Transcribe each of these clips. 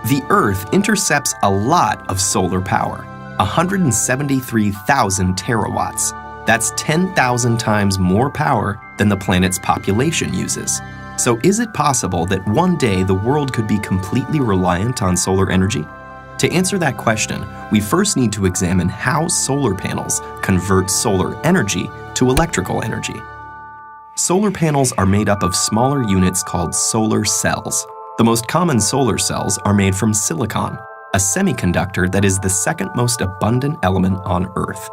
The Earth intercepts a lot of solar power, 173,000 terawatts. That's 10,000 times more power than the planet's population uses. So is it possible that one day the world could be completely reliant on solar energy? To answer that question, we first need to examine how solar panels convert solar energy to electrical energy. Solar panels are made up of smaller units called solar cells. The most common solar cells are made from silicon, a semiconductor that is the second most abundant element on Earth.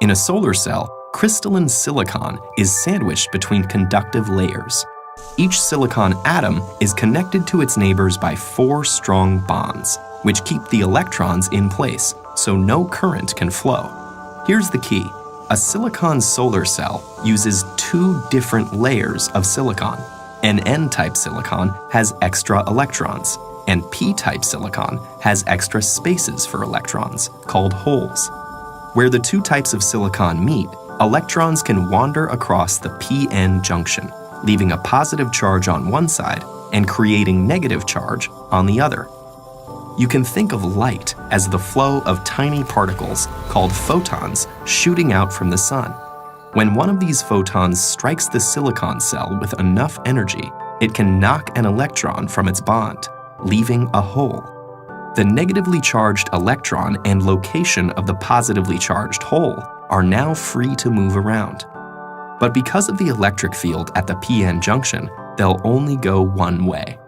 In a solar cell, crystalline silicon is sandwiched between conductive layers. Each silicon atom is connected to its neighbors by 4 strong bonds, which keep the electrons in place so no current can flow. Here's the key. A silicon solar cell uses 2 different layers of silicon. An N-type silicon has extra electrons, and P-type silicon has extra spaces for electrons, called holes. Where the 2 types of silicon meet, electrons can wander across the p-n junction, leaving a positive charge on one side and creating negative charge on the other. You can think of light as the flow of tiny particles called photons shooting out from the sun. When one of these photons strikes the silicon cell with enough energy, it can knock an electron from its bond, leaving a hole. The negatively charged electron and location of the positively charged hole are now free to move around. But because of the electric field at the p-n junction, they'll only go one way.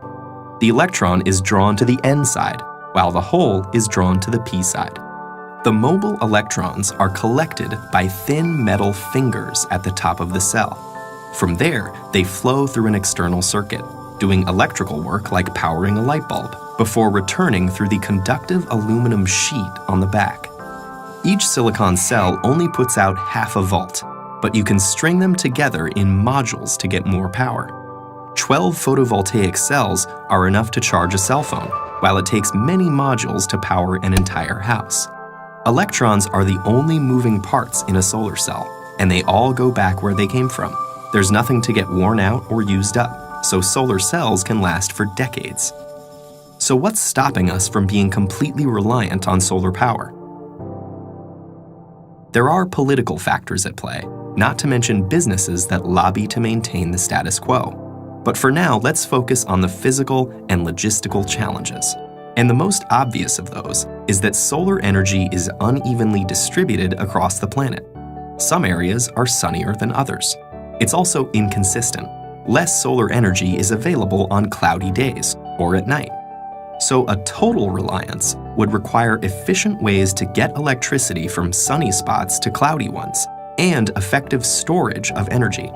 The electron is drawn to the n side, while the hole is drawn to the p side. The mobile electrons are collected by thin metal fingers at the top of the cell. From there, they flow through an external circuit, doing electrical work like powering a light bulb, before returning through the conductive aluminum sheet on the back. Each silicon cell only puts out half a volt, but you can string them together in modules to get more power. 12 photovoltaic cells are enough to charge a cell phone, while it takes many modules to power an entire house. Electrons are the only moving parts in a solar cell, and they all go back where they came from. There's nothing to get worn out or used up, so solar cells can last for decades. So what's stopping us from being completely reliant on solar power? There are political factors at play, not to mention businesses that lobby to maintain the status quo. But for now, let's focus on the physical and logistical challenges. And the most obvious of those is that solar energy is unevenly distributed across the planet. Some areas are sunnier than others. It's also inconsistent. Less solar energy is available on cloudy days or at night. So a total reliance would require efficient ways to get electricity from sunny spots to cloudy ones, and effective storage of energy.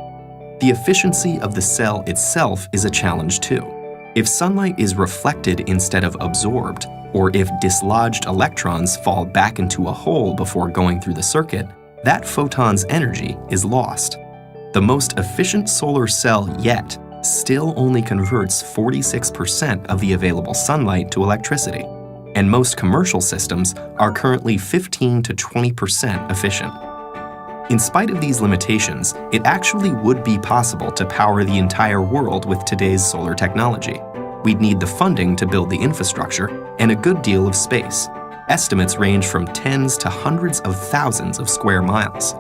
The efficiency of the cell itself is a challenge too. If sunlight is reflected instead of absorbed, or if dislodged electrons fall back into a hole before going through the circuit, that photon's energy is lost. The most efficient solar cell yet still only converts 46% of the available sunlight to electricity, and most commercial systems are currently 15 to 20% efficient. In spite of these limitations, it actually would be possible to power the entire world with today's solar technology. We'd need the funding to build the infrastructure and a good deal of space. Estimates range from tens to hundreds of thousands of square miles.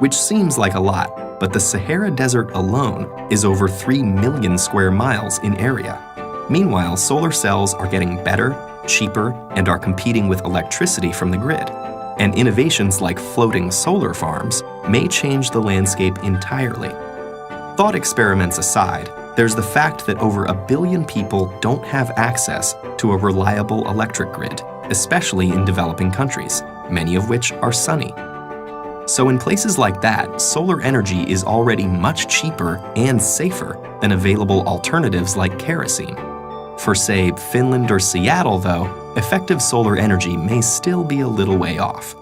Which seems like a lot, but the Sahara Desert alone is over 3 million square miles in area. Meanwhile, solar cells are getting better, cheaper, and are competing with electricity from the grid. And innovations like floating solar farms may change the landscape entirely. Thought experiments aside, there's the fact that over 1 billion people don't have access to a reliable electric grid, especially in developing countries, many of which are sunny. So in places like that, solar energy is already much cheaper and safer than available alternatives like kerosene. For, say, Finland or Seattle, though, effective solar energy may still be a little way off.